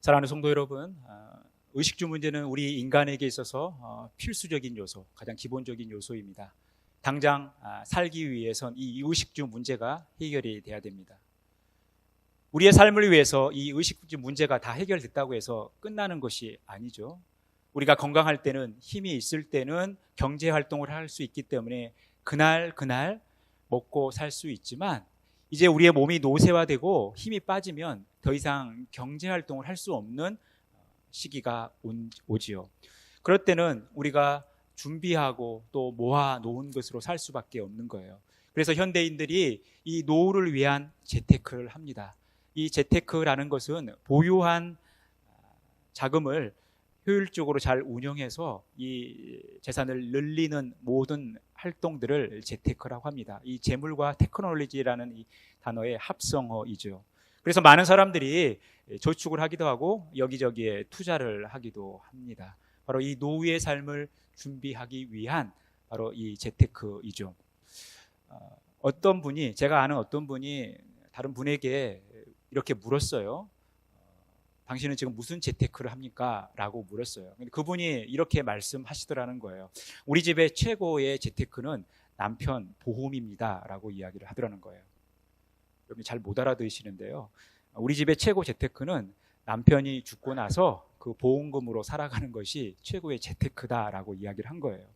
사랑하는 성도 여러분, 의식주 문제는 우리 인간에게 있어서 필수적인 요소, 가장 기본적인 요소입니다. 당장 살기 위해선 이 의식주 문제가 해결이 돼야 됩니다. 우리의 삶을 위해서 이 의식주 문제가 다 해결됐다고 해서 끝나는 것이 아니죠. 우리가 건강할 때는, 힘이 있을 때는 경제활동을 할 수 있기 때문에 그날 먹고 살 수 있지만, 이제 우리의 몸이 노쇠화되고 힘이 빠지면 더 이상 경제활동을 할 수 없는 시기가 오지요. 그럴 때는 우리가 준비하고 또 모아놓은 것으로 살 수밖에 없는 거예요. 그래서 현대인들이 이 노후를 위한 재테크를 합니다. 이 재테크라는 것은 보유한 자금을 효율적으로 잘 운영해서 이 재산을 늘리는 모든 활동들을 재테크라고 합니다. 이 재물과 테크놀로지라는 이 단어의 합성어이죠. 그래서 많은 사람들이 저축을 하기도 하고 여기저기에 투자를 하기도 합니다. 바로 이 노후의 삶을 준비하기 위한 바로 이 재테크이죠. 제가 아는 어떤 분이 다른 분에게 이렇게 물었어요. 당신은 지금 무슨 재테크를 합니까? 라고 물었어요. 근데 그분이 이렇게 말씀하시더라는 거예요. 우리 집의 최고의 재테크는 남편 보험입니다. 라고 이야기를 하더라는 거예요. 여러분 잘 못 알아들으시는데요. 우리 집의 최고 재테크는 남편이 죽고 나서 그 보험금으로 살아가는 것이 최고의 재테크다라고 이야기를 한 거예요.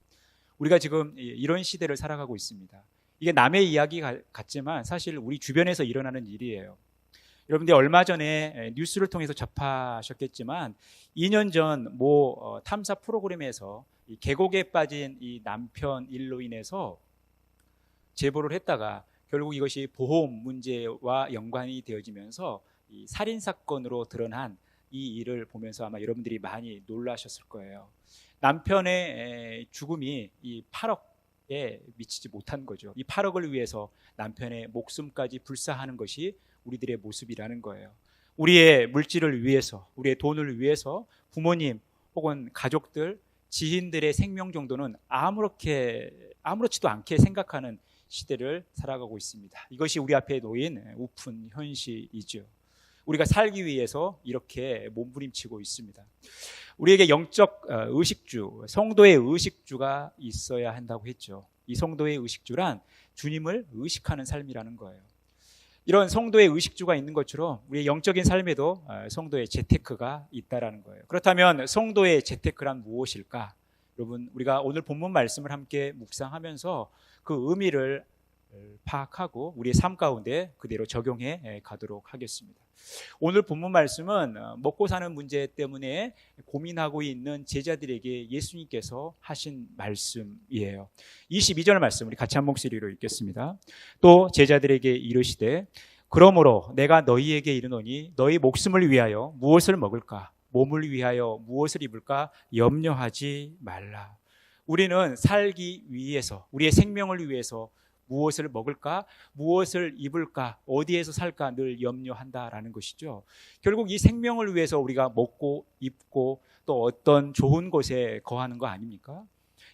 우리가 지금 이런 시대를 살아가고 있습니다. 이게 남의 이야기 같지만 사실 우리 주변에서 일어나는 일이에요. 여러분들 얼마 전에 뉴스를 통해서 접하셨겠지만 2년 전 모 탐사 프로그램에서 이 계곡에 빠진 이 남편 일로 인해서 제보를 했다가 결국 이것이 보험 문제와 연관이 되어지면서 이 살인 사건으로 드러난 이 일을 보면서 아마 여러분들이 많이 놀라셨을 거예요. 남편의 죽음이 이 8억에 미치지 못한 거죠. 이 8억을 위해서 남편의 목숨까지 불사하는 것이 우리들의 모습이라는 거예요. 우리의 물질을 위해서, 우리의 돈을 위해서 부모님 혹은 가족들, 지인들의 생명 정도는 아무렇지도 않게 생각하는 시대를 살아가고 있습니다. 이것이 우리 앞에 놓인 우픈 현실이죠. 우리가 살기 위해서 이렇게 몸부림치고 있습니다. 우리에게 영적 의식주, 성도의 의식주가 있어야 한다고 했죠. 이 성도의 의식주란 주님을 의식하는 삶이라는 거예요. 이런 성도의 의식주가 있는 것처럼 우리의 영적인 삶에도 성도의 재테크가 있다라는 거예요. 그렇다면 성도의 재테크란 무엇일까? 여러분, 우리가 오늘 본문 말씀을 함께 묵상하면서 그 의미를 파악하고 우리의 삶 가운데 그대로 적용해 가도록 하겠습니다. 오늘 본문 말씀은 먹고 사는 문제 때문에 고민하고 있는 제자들에게 예수님께서 하신 말씀이에요. 22절 말씀 우리 같이 한 목소리로 읽겠습니다. 또 제자들에게 이르시되 그러므로 내가 너희에게 이르노니 너희 목숨을 위하여 무엇을 먹을까? 몸을 위하여 무엇을 입을까? 염려하지 말라. 우리는 살기 위해서, 우리의 생명을 위해서 무엇을 먹을까? 무엇을 입을까? 어디에서 살까? 늘 염려한다라는 것이죠. 결국 이 생명을 위해서 우리가 먹고 입고 또 어떤 좋은 곳에 거하는 거 아닙니까?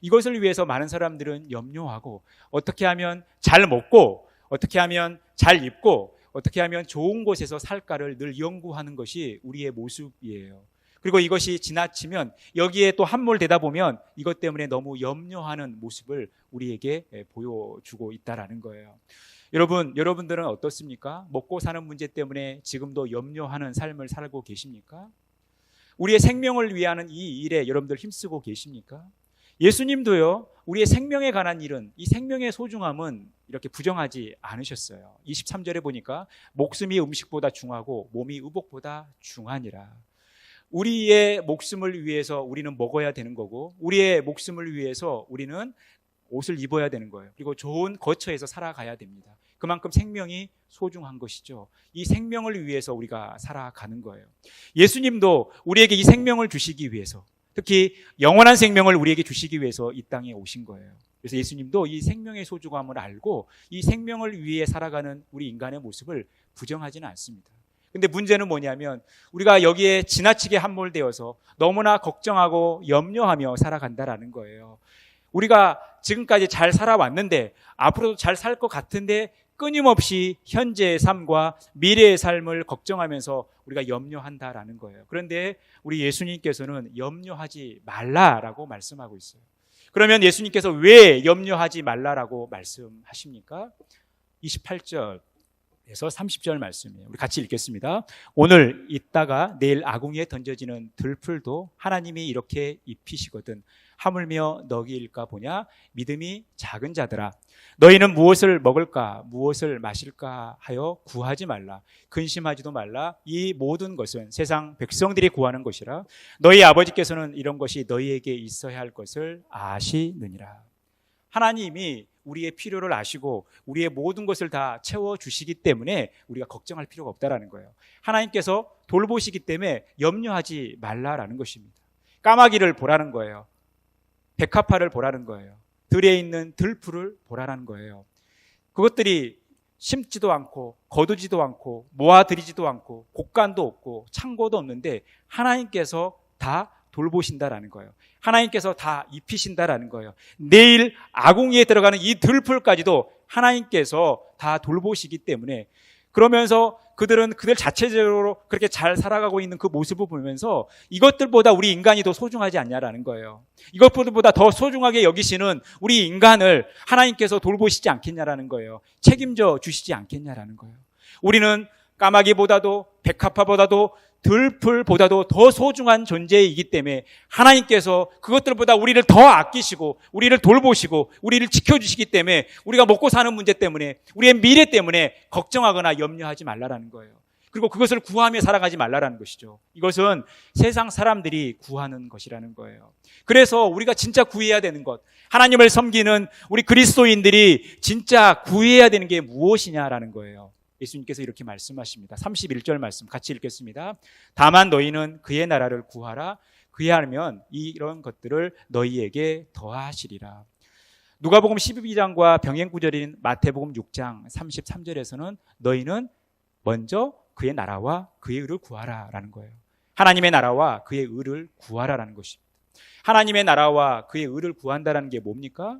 이것을 위해서 많은 사람들은 염려하고 어떻게 하면 잘 먹고 어떻게 하면 잘 입고 어떻게 하면 좋은 곳에서 살까를 늘 연구하는 것이 우리의 모습이에요. 그리고 이것이 지나치면 여기에 또 함몰되다 보면 이것 때문에 너무 염려하는 모습을 우리에게 보여주고 있다라는 거예요. 여러분들은 어떻습니까? 먹고 사는 문제 때문에 지금도 염려하는 삶을 살고 계십니까? 우리의 생명을 위하는 이 일에 여러분들 힘쓰고 계십니까? 예수님도요, 우리의 생명에 관한 일은, 이 생명의 소중함은 이렇게 부정하지 않으셨어요. 23절에 보니까 목숨이 음식보다 중하고 몸이 의복보다 중하니라. 우리의 목숨을 위해서 우리는 먹어야 되는 거고 우리의 목숨을 위해서 우리는 옷을 입어야 되는 거예요. 그리고 좋은 거처에서 살아가야 됩니다. 그만큼 생명이 소중한 것이죠. 이 생명을 위해서 우리가 살아가는 거예요. 예수님도 우리에게 이 생명을 주시기 위해서, 특히 영원한 생명을 우리에게 주시기 위해서 이 땅에 오신 거예요. 그래서 예수님도 이 생명의 소중함을 알고 이 생명을 위해 살아가는 우리 인간의 모습을 부정하지는 않습니다. 근데 문제는 뭐냐면 우리가 여기에 지나치게 함몰되어서 너무나 걱정하고 염려하며 살아간다라는 거예요. 우리가 지금까지 잘 살아왔는데 앞으로도 잘 살 것 같은데 끊임없이 현재의 삶과 미래의 삶을 걱정하면서 우리가 염려한다라는 거예요. 그런데 우리 예수님께서는 염려하지 말라라고 말씀하고 있어요. 그러면 예수님께서 왜 염려하지 말라라고 말씀하십니까? 28절에서 30절 말씀이에요. 우리 같이 읽겠습니다. 오늘 있다가 내일 아궁이에 던져지는 들풀도 하나님이 이렇게 입히시거든 하물며 너희일까 보냐. 믿음이 작은 자들아, 너희는 무엇을 먹을까 무엇을 마실까 하여 구하지 말라. 근심하지도 말라. 이 모든 것은 세상 백성들이 구하는 것이라. 너희 아버지께서는 이런 것이 너희에게 있어야 할 것을 아시느니라. 하나님이 우리의 필요를 아시고 우리의 모든 것을 다 채워주시기 때문에 우리가 걱정할 필요가 없다라는 거예요. 하나님께서 돌보시기 때문에 염려하지 말라라는 것입니다. 까마귀를 보라는 거예요. 백합화를 보라는 거예요. 들에 있는 들풀을 보라는 거예요. 그것들이 심지도 않고 거두지도 않고 모아들이지도 않고 곡간도 없고 창고도 없는데 하나님께서 다 돌보신다라는 거예요. 하나님께서 다 입히신다라는 거예요. 내일 아궁이에 들어가는 이 들풀까지도 하나님께서 다 돌보시기 때문에, 그러면서 그들은 그들 자체적으로 그렇게 잘 살아가고 있는 그 모습을 보면서 이것들보다 우리 인간이 더 소중하지 않냐라는 거예요. 이것보다 더 소중하게 여기시는 우리 인간을 하나님께서 돌보시지 않겠냐라는 거예요. 책임져 주시지 않겠냐라는 거예요. 우리는 까마귀보다도 백합화보다도 들풀보다도 더 소중한 존재이기 때문에 하나님께서 그것들보다 우리를 더 아끼시고 우리를 돌보시고 우리를 지켜주시기 때문에 우리가 먹고 사는 문제 때문에 우리의 미래 때문에 걱정하거나 염려하지 말라라는 거예요. 그리고 그것을 구하며 살아가지 말라라는 것이죠. 이것은 세상 사람들이 구하는 것이라는 거예요. 그래서 우리가 진짜 구해야 되는 것, 하나님을 섬기는 우리 그리스도인들이 진짜 구해야 되는 게 무엇이냐라는 거예요. 예수님께서 이렇게 말씀하십니다. 31절 말씀 같이 읽겠습니다. 다만 너희는 그의 나라를 구하라. 그리하면 이런 것들을 너희에게 더하시리라. 누가복음 12장과 병행 구절인 마태복음 6장 33절에서는 너희는 먼저 그의 나라와 그의 의를 구하라라는 거예요. 하나님의 나라와 그의 의를 구하라라는 것입니다. 하나님의 나라와 그의 의를 구한다는 게 뭡니까?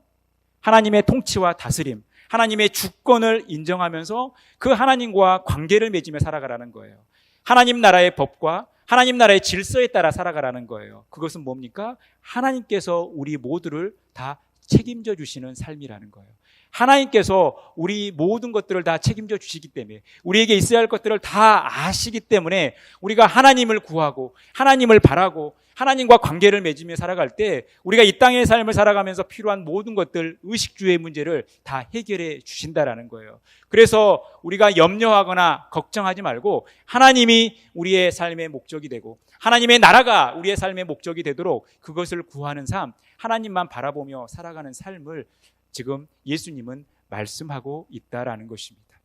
하나님의 통치와 다스림, 하나님의 주권을 인정하면서 그 하나님과 관계를 맺으며 살아가라는 거예요. 하나님 나라의 법과 하나님 나라의 질서에 따라 살아가라는 거예요. 그것은 뭡니까? 하나님께서 우리 모두를 다 책임져 주시는 삶이라는 거예요. 하나님께서 우리 모든 것들을 다 책임져 주시기 때문에, 우리에게 있어야 할 것들을 다 아시기 때문에 우리가 하나님을 구하고 하나님을 바라고 하나님과 관계를 맺으며 살아갈 때 우리가 이 땅의 삶을 살아가면서 필요한 모든 것들, 의식주의 문제를 다 해결해 주신다라는 거예요. 그래서 우리가 염려하거나 걱정하지 말고 하나님이 우리의 삶의 목적이 되고 하나님의 나라가 우리의 삶의 목적이 되도록 그것을 구하는 삶, 하나님만 바라보며 살아가는 삶을 지금 예수님은 말씀하고 있다라는 것입니다.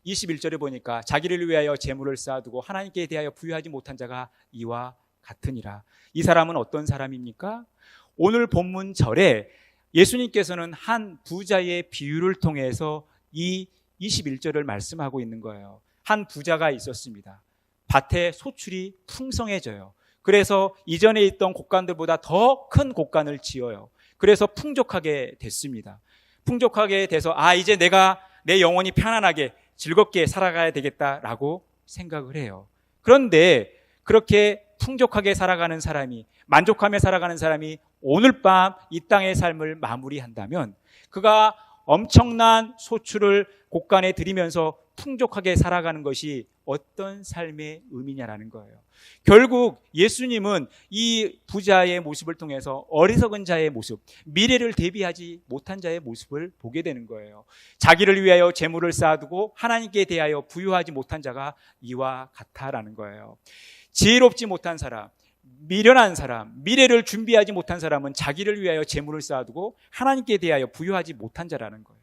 21절에 보니까 자기를 위하여 재물을 쌓아두고 하나님께 대하여 부유하지 못한 자가 이와 같으니라. 이 사람은 어떤 사람입니까? 오늘 본문 절에 예수님께서는 한 부자의 비유를 통해서 이 21절을 말씀하고 있는 거예요. 한 부자가 있었습니다. 밭에 소출이 풍성해져요. 그래서 이전에 있던 곡간들보다 더 큰 곡간을 지어요. 그래서 풍족하게 됐습니다. 풍족하게 돼서 이제 내가 내 영혼이 편안하게 즐겁게 살아가야 되겠다라고 생각을 해요. 그런데 그렇게 풍족하게 살아가는 사람이, 만족하며 살아가는 사람이 오늘 밤 이 땅의 삶을 마무리한다면 그가 엄청난 소출을 곡간에 들이면서 풍족하게 살아가는 것이 어떤 삶의 의미냐라는 거예요. 결국 예수님은 이 부자의 모습을 통해서 어리석은 자의 모습, 미래를 대비하지 못한 자의 모습을 보게 되는 거예요. 자기를 위하여 재물을 쌓아두고 하나님께 대하여 부유하지 못한 자가 이와 같다라는 거예요. 지혜롭지 못한 사람, 미련한 사람, 미래를 준비하지 못한 사람은 자기를 위하여 재물을 쌓아두고 하나님께 대하여 부유하지 못한 자라는 거예요.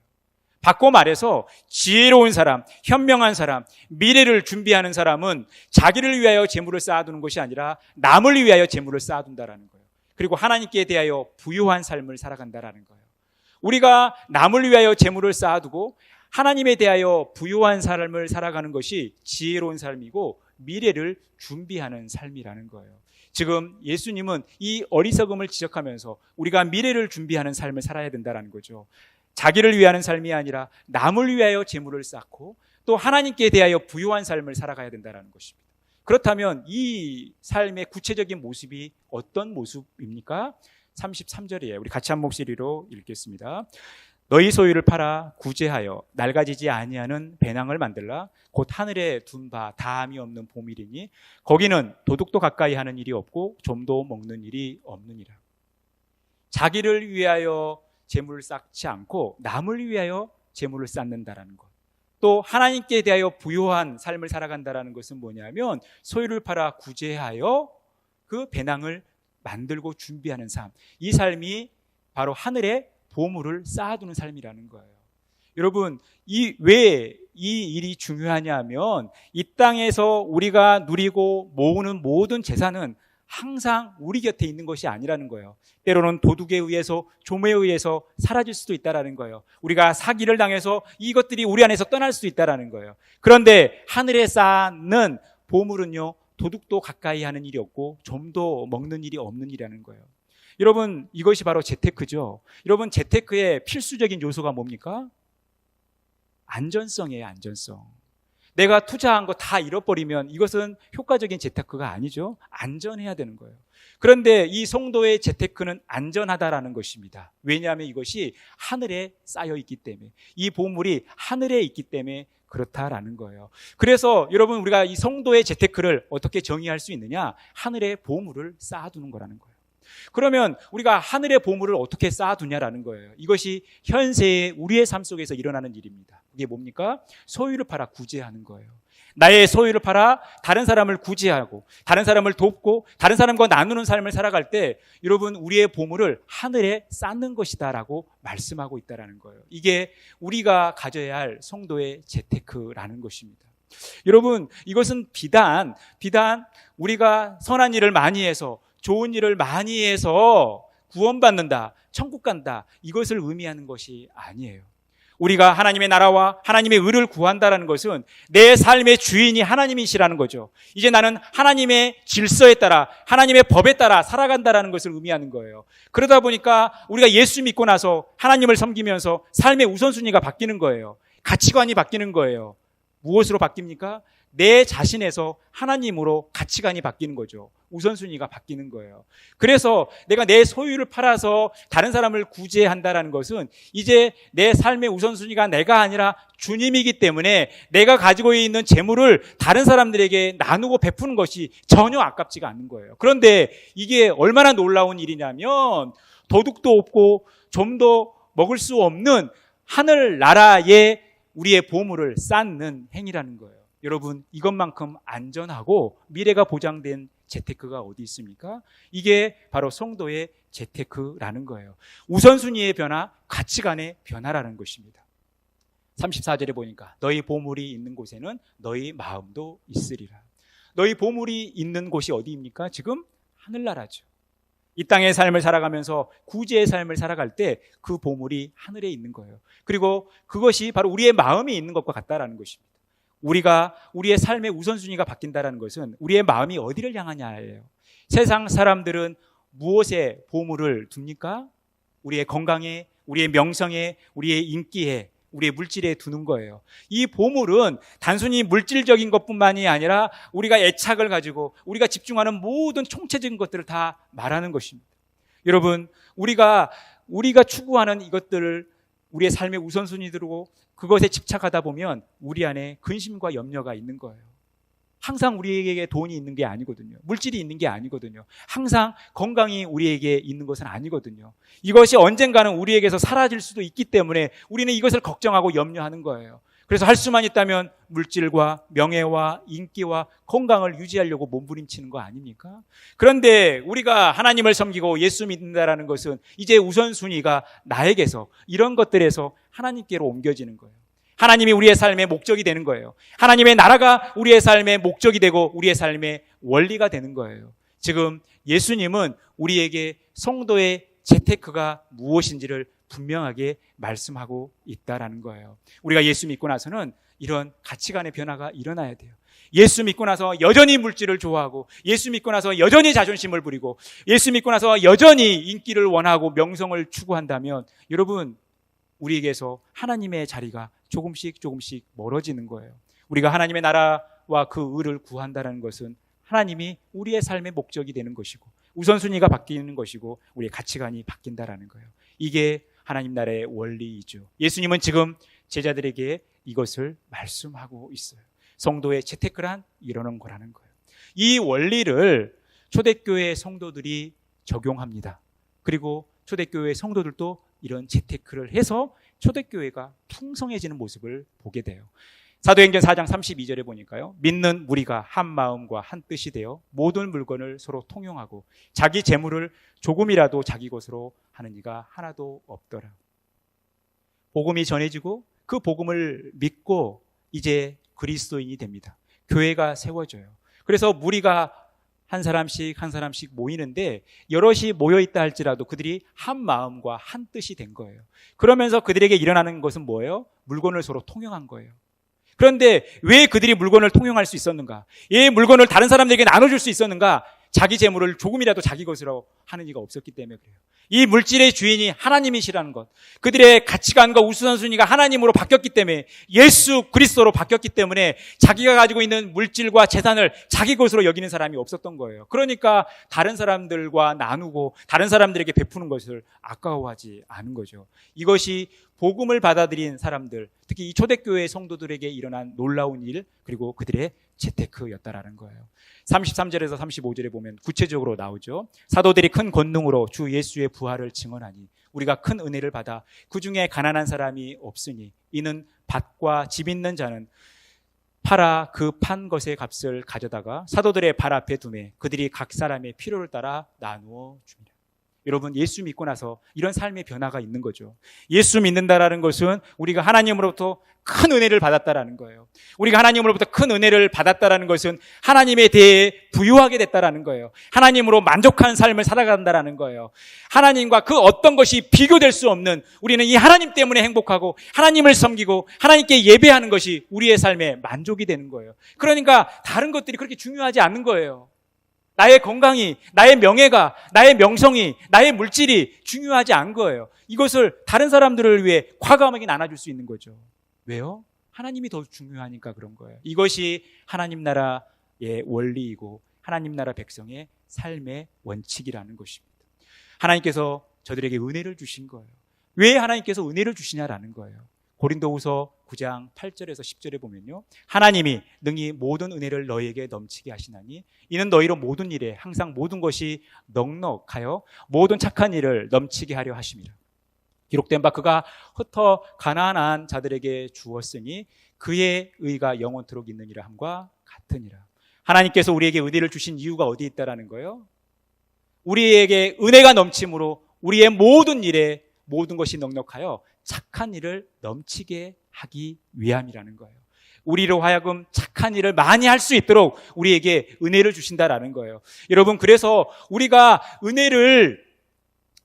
바꿔 말해서 지혜로운 사람, 현명한 사람, 미래를 준비하는 사람은 자기를 위하여 재물을 쌓아두는 것이 아니라 남을 위하여 재물을 쌓아둔다라는 거예요. 그리고 하나님께 대하여 부유한 삶을 살아간다라는 거예요. 우리가 남을 위하여 재물을 쌓아두고 하나님에 대하여 부유한 삶을 살아가는 것이 지혜로운 삶이고 미래를 준비하는 삶이라는 거예요. 지금 예수님은 이 어리석음을 지적하면서 우리가 미래를 준비하는 삶을 살아야 된다는 거죠. 자기를 위하는 삶이 아니라 남을 위하여 재물을 쌓고 또 하나님께 대하여 부요한 삶을 살아가야 된다는 것입니다. 그렇다면 이 삶의 구체적인 모습이 어떤 모습입니까? 33절이에요. 우리 같이 한 목소리로 읽겠습니다. 너희 소유를 팔아 구제하여 낡아지지 아니하는 배낭을 만들라. 곧 하늘에 둔 바 다함이 없는 보밀이니 거기는 도둑도 가까이 하는 일이 없고 좀도 먹는 일이 없느니라. 자기를 위하여 재물을 쌓지 않고 남을 위하여 재물을 쌓는다라는 것. 또 하나님께 대하여 부요한 삶을 살아간다라는 것은 뭐냐면 소유를 팔아 구제하여 그 배낭을 만들고 준비하는 삶. 이 삶이 바로 하늘에 보물을 쌓아두는 삶이라는 거예요. 여러분, 왜 이 일이 중요하냐면 이 땅에서 우리가 누리고 모으는 모든 재산은 항상 우리 곁에 있는 것이 아니라는 거예요. 때로는 도둑에 의해서, 조매에 의해서 사라질 수도 있다는 거예요. 우리가 사기를 당해서 이것들이 우리 안에서 떠날 수도 있다는 거예요. 그런데 하늘에 쌓는 보물은요, 도둑도 가까이 하는 일이 없고 좀도 먹는 일이 없는 일이라는 거예요. 여러분, 이것이 바로 재테크죠. 여러분, 재테크의 필수적인 요소가 뭡니까? 안전성이에요, 안전성. 내가 투자한 거 다 잃어버리면 이것은 효과적인 재테크가 아니죠. 안전해야 되는 거예요. 그런데 이 성도의 재테크는 안전하다라는 것입니다. 왜냐하면 이것이 하늘에 쌓여 있기 때문에, 이 보물이 하늘에 있기 때문에 그렇다라는 거예요. 그래서 여러분, 우리가 이 성도의 재테크를 어떻게 정의할 수 있느냐? 하늘에 보물을 쌓아두는 거라는 거예요. 그러면 우리가 하늘의 보물을 어떻게 쌓아두냐라는 거예요. 이것이 현세의 우리의 삶 속에서 일어나는 일입니다. 이게 뭡니까? 소유를 팔아 구제하는 거예요. 나의 소유를 팔아 다른 사람을 구제하고 다른 사람을 돕고 다른 사람과 나누는 삶을 살아갈 때 여러분, 우리의 보물을 하늘에 쌓는 것이다라고 말씀하고 있다라는 거예요. 이게 우리가 가져야 할 성도의 재테크라는 것입니다. 여러분, 이것은 비단 우리가 선한 일을 많이 해서, 좋은 일을 많이 해서 구원받는다, 천국 간다, 이것을 의미하는 것이 아니에요. 우리가 하나님의 나라와 하나님의 의를 구한다는 것은 내 삶의 주인이 하나님이시라는 거죠. 이제 나는 하나님의 질서에 따라, 하나님의 법에 따라 살아간다는 것을 의미하는 거예요. 그러다 보니까 우리가 예수 믿고 나서 하나님을 섬기면서 삶의 우선순위가 바뀌는 거예요. 가치관이 바뀌는 거예요. 무엇으로 바뀝니까? 내 자신에서 하나님으로 가치관이 바뀌는 거죠. 우선순위가 바뀌는 거예요. 그래서 내가 내 소유를 팔아서 다른 사람을 구제한다는 것은 이제 내 삶의 우선순위가 내가 아니라 주님이기 때문에 내가 가지고 있는 재물을 다른 사람들에게 나누고 베푸는 것이 전혀 아깝지가 않는 거예요. 그런데 이게 얼마나 놀라운 일이냐면 도둑도 없고 좀도 먹을 수 없는 하늘나라에 우리의 보물을 쌓는 행위라는 거예요. 여러분, 이것만큼 안전하고 미래가 보장된 재테크가 어디 있습니까? 이게 바로 성도의 재테크라는 거예요. 우선순위의 변화, 가치관의 변화라는 것입니다. 34절에 보니까 너희 보물이 있는 곳에는 너희 마음도 있으리라. 너희 보물이 있는 곳이 어디입니까? 지금 하늘나라죠. 이 땅의 삶을 살아가면서 구제의 삶을 살아갈 때 그 보물이 하늘에 있는 거예요. 그리고 그것이 바로 우리의 마음이 있는 것과 같다라는 것입니다. 우리의 삶의 우선순위가 바뀐다는 것은 우리의 마음이 어디를 향하냐예요. 세상 사람들은 무엇에 보물을 둡니까? 우리의 건강에, 우리의 명성에, 우리의 인기에, 우리의 물질에 두는 거예요. 이 보물은 단순히 물질적인 것뿐만이 아니라 우리가 애착을 가지고 우리가 집중하는 모든 총체적인 것들을 다 말하는 것입니다. 여러분, 우리가 추구하는 이것들을 우리의 삶의 우선순위 두고 그것에 집착하다 보면 우리 안에 근심과 염려가 있는 거예요. 항상 우리에게 돈이 있는 게 아니거든요. 물질이 있는 게 아니거든요. 항상 건강이 우리에게 있는 것은 아니거든요. 이것이 언젠가는 우리에게서 사라질 수도 있기 때문에 우리는 이것을 걱정하고 염려하는 거예요. 그래서 할 수만 있다면 물질과 명예와 인기와 건강을 유지하려고 몸부림치는 거 아닙니까? 그런데 우리가 하나님을 섬기고 예수 믿는다라는 것은 이제 우선순위가 나에게서, 이런 것들에서 하나님께로 옮겨지는 거예요. 하나님이 우리의 삶의 목적이 되는 거예요. 하나님의 나라가 우리의 삶의 목적이 되고 우리의 삶의 원리가 되는 거예요. 지금 예수님은 우리에게 성도의 재테크가 무엇인지를 분명하게 말씀하고 있다라는 거예요. 우리가 예수 믿고 나서는 이런 가치관의 변화가 일어나야 돼요. 예수 믿고 나서 여전히 물질을 좋아하고, 예수 믿고 나서 여전히 자존심을 부리고, 예수 믿고 나서 여전히 인기를 원하고 명성을 추구한다면 여러분, 우리에게서 하나님의 자리가 조금씩 멀어지는 거예요. 우리가 하나님의 나라와 그 의를 구한다는 것은 하나님이 우리의 삶의 목적이 되는 것이고 우선순위가 바뀌는 것이고 우리의 가치관이 바뀐다라는 거예요. 이게 하나님 나라의 원리이죠. 예수님은 지금 제자들에게 이것을 말씀하고 있어요. 성도의 재테크란 이러는 거라는 거예요. 이 원리를 초대교회 성도들이 적용합니다. 그리고 초대교회 성도들도 이런 재테크를 해서 초대교회가 풍성해지는 모습을 보게 돼요. 사도행전 4장 32절에 보니까요. 믿는 무리가 한 마음과 한 뜻이 되어 모든 물건을 서로 통용하고 자기 재물을 조금이라도 자기 것으로 하는 이가 하나도 없더라. 복음이 전해지고 그 복음을 믿고 이제 그리스도인이 됩니다. 교회가 세워져요. 그래서 무리가 한 사람씩 모이는데 여럿이 모여있다 할지라도 그들이 한 마음과 한 뜻이 된 거예요. 그러면서 그들에게 일어나는 것은 뭐예요? 물건을 서로 통용한 거예요. 그런데 왜 그들이 물건을 통용할 수 있었는가? 이 물건을 다른 사람들에게 나눠줄 수 있었는가? 자기 재물을 조금이라도 자기 것으로 하는 이가 없었기 때문에 그래요. 이 물질의 주인이 하나님이시라는 것, 그들의 가치관과 우선순위가 하나님으로 바뀌었기 때문에, 예수 그리스도로 바뀌었기 때문에 자기가 가지고 있는 물질과 재산을 자기 것으로 여기는 사람이 없었던 거예요. 그러니까 다른 사람들과 나누고 다른 사람들에게 베푸는 것을 아까워하지 않은 거죠. 이것이 복음을 받아들인 사람들, 특히 이 초대교회 성도들에게 일어난 놀라운 일, 그리고 그들의 재테크였다라는 거예요. 33절에서 35절에 보면 구체적으로 나오죠. 사도들이 큰 권능으로 주 예수의 부활을 증언하니 우리가 큰 은혜를 받아 그 중에 가난한 사람이 없으니 이는 밭과 집 있는 자는 팔아 그 판 것의 값을 가져다가 사도들의 발 앞에 두매 그들이 각 사람의 필요를 따라 나누어 줍니다. 여러분, 예수 믿고 나서 이런 삶의 변화가 있는 거죠. 예수 믿는다라는 것은 우리가 하나님으로부터 큰 은혜를 받았다라는 거예요. 우리가 하나님으로부터 큰 은혜를 받았다라는 것은 하나님에 대해 부유하게 됐다라는 거예요. 하나님으로 만족한 삶을 살아간다라는 거예요. 하나님과 그 어떤 것이 비교될 수 없는, 우리는 이 하나님 때문에 행복하고 하나님을 섬기고 하나님께 예배하는 것이 우리의 삶의 만족이 되는 거예요. 그러니까 다른 것들이 그렇게 중요하지 않는 거예요. 나의 건강이, 나의 명예가, 나의 명성이, 나의 물질이 중요하지 않은 거예요. 이것을 다른 사람들을 위해 과감하게 나눠줄 수 있는 거죠. 왜요? 하나님이 더 중요하니까 그런 거예요. 이것이 하나님 나라의 원리이고 하나님 나라 백성의 삶의 원칙이라는 것입니다. 하나님께서 저들에게 은혜를 주신 거예요. 왜 하나님께서 은혜를 주시냐라는 거예요. 고린도후서 9장 8절에서 10절에 보면요, 하나님이 능히 모든 은혜를 너희에게 넘치게 하시나니 이는 너희로 모든 일에 항상 모든 것이 넉넉하여 모든 착한 일을 넘치게 하려 하심이라. 기록된 바 그가 흩어 가난한 자들에게 주었으니 그의 의가 영원토록 있느니라 함과 같으니라. 하나님께서 우리에게 은혜를 주신 이유가 어디에 있다라는 거예요? 우리에게 은혜가 넘침으로 우리의 모든 일에 모든 것이 넉넉하여 착한 일을 넘치게 하기 위함이라는 거예요. 우리로 하여금 착한 일을 많이 할 수 있도록 우리에게 은혜를 주신다라는 거예요. 여러분, 그래서 우리가 은혜를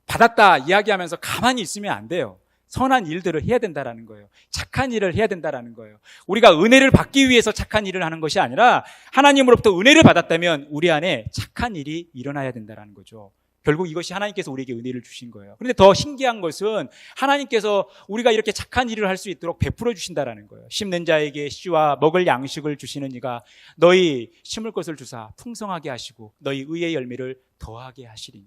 받았다 이야기하면서 가만히 있으면 안 돼요. 선한 일들을 해야 된다라는 거예요. 착한 일을 해야 된다라는 거예요. 우리가 은혜를 받기 위해서 착한 일을 하는 것이 아니라 하나님으로부터 은혜를 받았다면 우리 안에 착한 일이 일어나야 된다라는 거죠. 결국 이것이 하나님께서 우리에게 은혜를 주신 거예요. 그런데 더 신기한 것은 하나님께서 우리가 이렇게 착한 일을 할 수 있도록 베풀어 주신다라는 거예요. 심는 자에게 씨와 먹을 양식을 주시는 이가 너희 심을 것을 주사 풍성하게 하시고 너희 의의 열매를 더하게 하시리니.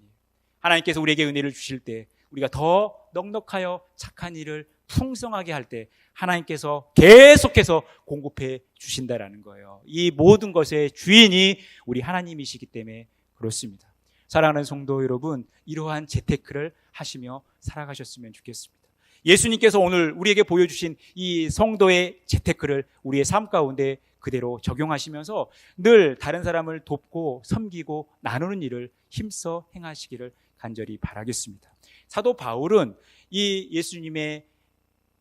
하나님께서 우리에게 은혜를 주실 때 우리가 더 넉넉하여 착한 일을 풍성하게 할 때 하나님께서 계속해서 공급해 주신다라는 거예요. 이 모든 것의 주인이 우리 하나님이시기 때문에 그렇습니다. 사랑하는 성도 여러분, 이러한 재테크를 하시며 살아가셨으면 좋겠습니다. 예수님께서 오늘 우리에게 보여주신 이 성도의 재테크를 우리의 삶 가운데 그대로 적용하시면서 늘 다른 사람을 돕고 섬기고 나누는 일을 힘써 행하시기를 간절히 바라겠습니다. 사도 바울은 이 예수님의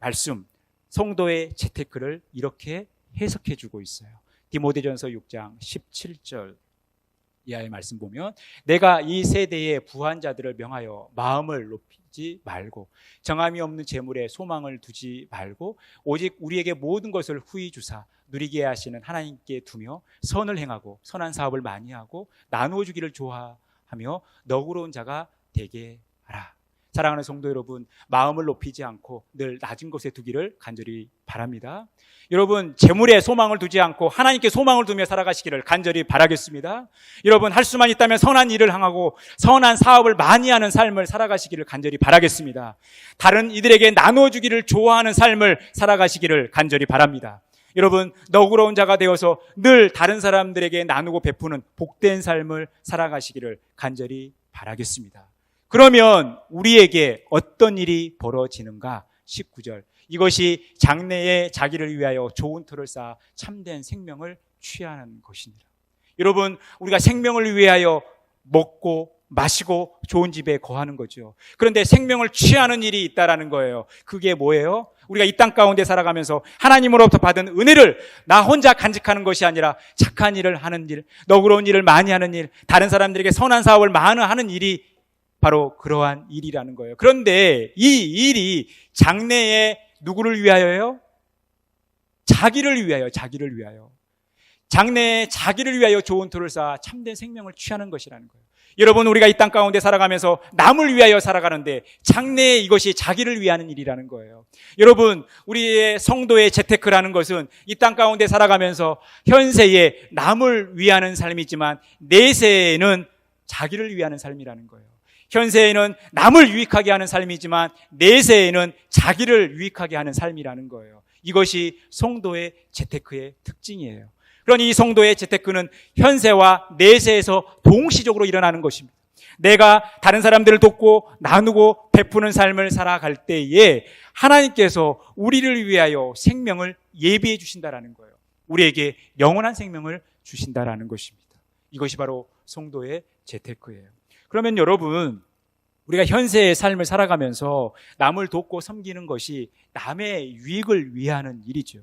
말씀, 성도의 재테크를 이렇게 해석해 주고 있어요. 디모데전서 6장 17절 이하의 말씀 보면 내가 이 세대의 부한 자들을 명하여 마음을 높이지 말고 정함이 없는 재물에 소망을 두지 말고 오직 우리에게 모든 것을 후히 주사 누리게 하시는 하나님께 두며 선을 행하고 선한 사업을 많이 하고 나누어 주기를 좋아하며 너그러운 자가 되게 하라. 사랑하는 성도 여러분, 마음을 높이지 않고 늘 낮은 곳에 두기를 간절히 바랍니다. 여러분, 재물에 소망을 두지 않고 하나님께 소망을 두며 살아가시기를 간절히 바라겠습니다. 여러분, 할 수만 있다면 선한 일을 행하고 선한 사업을 많이 하는 삶을 살아가시기를 간절히 바라겠습니다. 다른 이들에게 나눠주기를 좋아하는 삶을 살아가시기를 간절히 바랍니다. 여러분, 너그러운 자가 되어서 늘 다른 사람들에게 나누고 베푸는 복된 삶을 살아가시기를 간절히 바라겠습니다. 그러면 우리에게 어떤 일이 벌어지는가? 19절. 이것이 장래에 자기를 위하여 좋은 터를 쌓아 참된 생명을 취하는 것이니라. 여러분, 우리가 생명을 위하여 먹고 마시고 좋은 집에 거하는 거죠. 그런데 생명을 취하는 일이 있다라는 거예요. 그게 뭐예요? 우리가 이 땅 가운데 살아가면서 하나님으로부터 받은 은혜를 나 혼자 간직하는 것이 아니라 착한 일을 하는 일, 너그러운 일을 많이 하는 일, 다른 사람들에게 선한 사업을 많이 하는 일이 바로 그러한 일이라는 거예요. 그런데 이 일이 장래에 누구를 위하여요? 자기를 위하여, 자기를 위하여. 장래에 자기를 위하여 좋은 터를 쌓아 참된 생명을 취하는 것이라는 거예요. 여러분, 우리가 이 땅 가운데 살아가면서 남을 위하여 살아가는데 장래에 이것이 자기를 위하는 일이라는 거예요. 여러분, 우리의 성도의 재테크라는 것은 이 땅 가운데 살아가면서 현세에 남을 위하는 삶이지만 내세에는 자기를 위하는 삶이라는 거예요. 현세에는 남을 유익하게 하는 삶이지만 내세에는 자기를 유익하게 하는 삶이라는 거예요. 이것이 성도의 재테크의 특징이에요. 그러니 이 성도의 재테크는 현세와 내세에서 동시적으로 일어나는 것입니다. 내가 다른 사람들을 돕고 나누고 베푸는 삶을 살아갈 때에 하나님께서 우리를 위하여 생명을 예비해 주신다라는 거예요. 우리에게 영원한 생명을 주신다라는 것입니다. 이것이 바로 성도의 재테크예요. 그러면 여러분, 우리가 현세의 삶을 살아가면서 남을 돕고 섬기는 것이 남의 유익을 위하는 일이죠.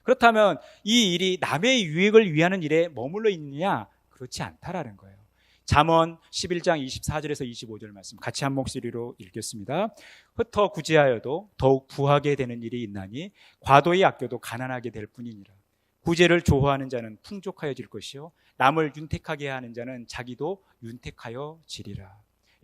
그렇다면 이 일이 남의 유익을 위하는 일에 머물러 있느냐? 그렇지 않다라는 거예요. 잠언 11장 24절에서 25절 말씀 같이 한 목소리로 읽겠습니다. 흩어 구제하여도 더욱 부하게 되는 일이 있나니 과도히 아껴도 가난하게 될 뿐이니라. 구제를 좋아하는 자는 풍족하여질 것이요 남을 윤택하게 하는 자는 자기도 윤택하여지리라.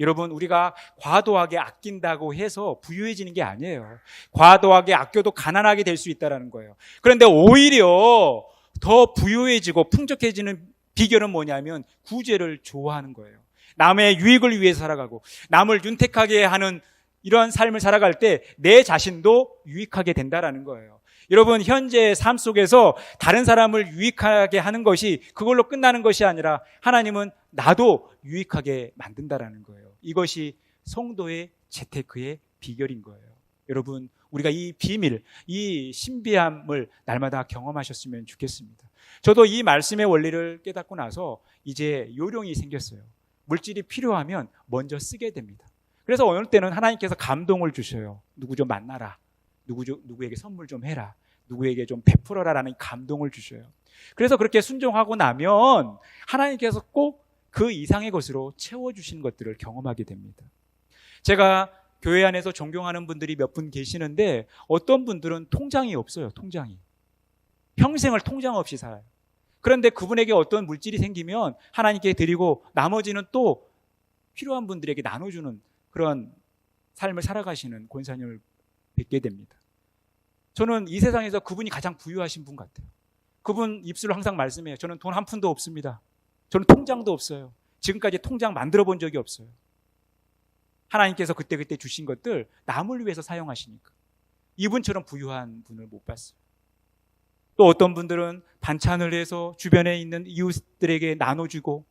여러분, 우리가 과도하게 아낀다고 해서 부유해지는 게 아니에요. 과도하게 아껴도 가난하게 될 수 있다는 거예요. 그런데 오히려 더 부유해지고 풍족해지는 비결은 뭐냐면 구제를 좋아하는 거예요. 남의 유익을 위해 살아가고 남을 윤택하게 하는 이러한 삶을 살아갈 때 내 자신도 유익하게 된다는 거예요. 여러분, 현재의 삶 속에서 다른 사람을 유익하게 하는 것이 그걸로 끝나는 것이 아니라 하나님은 나도 유익하게 만든다라는 거예요. 이것이 성도의 재테크의 비결인 거예요. 여러분, 우리가 이 비밀, 이 신비함을 날마다 경험하셨으면 좋겠습니다. 저도 이 말씀의 원리를 깨닫고 나서 이제 요령이 생겼어요. 물질이 필요하면 먼저 쓰게 됩니다. 그래서 어느 때는 하나님께서 감동을 주셔요. 누구 좀 만나라. 누구에게 선물 좀 해라. 누구에게 좀 베풀어라라는 감동을 주셔요. 그래서 그렇게 순종하고 나면 하나님께서 꼭 그 이상의 것으로 채워주신 것들을 경험하게 됩니다. 제가 교회 안에서 존경하는 분들이 몇 분 계시는데 어떤 분들은 통장이 없어요. 통장이. 평생을 통장 없이 살아요. 그런데 그분에게 어떤 물질이 생기면 하나님께 드리고 나머지는 또 필요한 분들에게 나눠주는 그런 삶을 살아가시는 권사님을 뵙게 됩니다. 저는 이 세상에서 그분이 가장 부유하신 분 같아요. 그분 입술로 항상 말씀해요. 저는 돈 한 푼도 없습니다. 저는 통장도 없어요. 지금까지 통장 만들어 본 적이 없어요. 하나님께서 그때 주신 것들 남을 위해서 사용하시니까. 이분처럼 부유한 분을 못 봤어요. 또 어떤 분들은 반찬을 해서 주변에 있는 이웃들에게 나눠주고,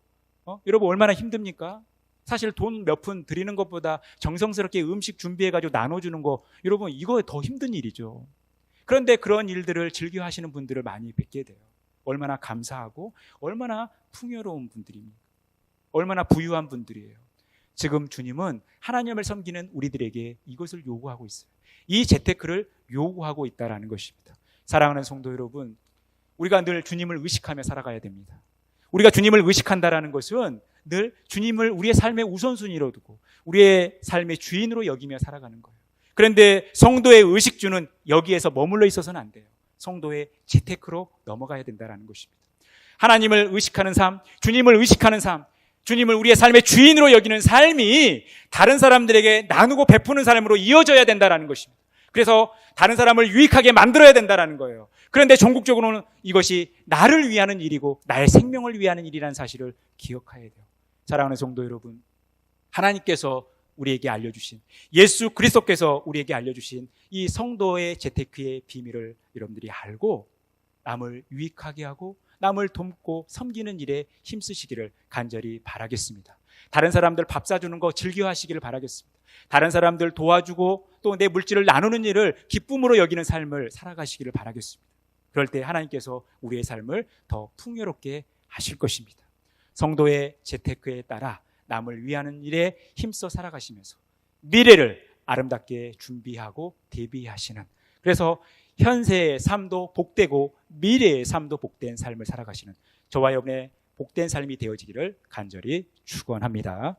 여러분 얼마나 힘듭니까? 사실 돈 몇 푼 드리는 것보다 정성스럽게 음식 준비해가지고 나눠주는 거, 여러분 이거 더 힘든 일이죠. 그런데 그런 일들을 즐겨 하시는 분들을 많이 뵙게 돼요. 얼마나 감사하고 얼마나 풍요로운 분들입니까? 얼마나 부유한 분들이에요. 지금 주님은 하나님을 섬기는 우리들에게 이것을 요구하고 있어요. 이 재테크를 요구하고 있다는 것입니다. 사랑하는 성도 여러분, 우리가 늘 주님을 의식하며 살아가야 됩니다. 우리가 주님을 의식한다는 것은 늘 주님을 우리의 삶의 우선순위로 두고 우리의 삶의 주인으로 여기며 살아가는 거예요. 그런데 성도의 의식주는 여기에서 머물러 있어서는 안 돼요. 성도의 재테크로 넘어가야 된다는 것입니다. 하나님을 의식하는 삶, 주님을 의식하는 삶, 주님을 우리의 삶의 주인으로 여기는 삶이 다른 사람들에게 나누고 베푸는 삶으로 이어져야 된다는 것입니다. 그래서 다른 사람을 유익하게 만들어야 된다는 거예요. 그런데 전국적으로는 이것이 나를 위하는 일이고 나의 생명을 위하는 일이라는 사실을 기억해야 돼요. 사랑하는 성도 여러분, 하나님께서 우리에게 알려주신, 예수 그리스도께서 우리에게 알려주신 이 성도의 재테크의 비밀을 여러분들이 알고 남을 유익하게 하고 남을 돕고 섬기는 일에 힘쓰시기를 간절히 바라겠습니다. 다른 사람들 밥 사주는 거 즐겨하시기를 바라겠습니다. 다른 사람들 도와주고 또 내 물질을 나누는 일을 기쁨으로 여기는 삶을 살아가시기를 바라겠습니다. 그럴 때 하나님께서 우리의 삶을 더 풍요롭게 하실 것입니다. 성도의 재테크에 따라 남을 위하는 일에 힘써 살아가시면서 미래를 아름답게 준비하고 대비하시는, 그래서 현세의 삶도 복되고 미래의 삶도 복된 삶을 살아가시는 저와 여러분의 복된 삶이 되어지기를 간절히 축원합니다.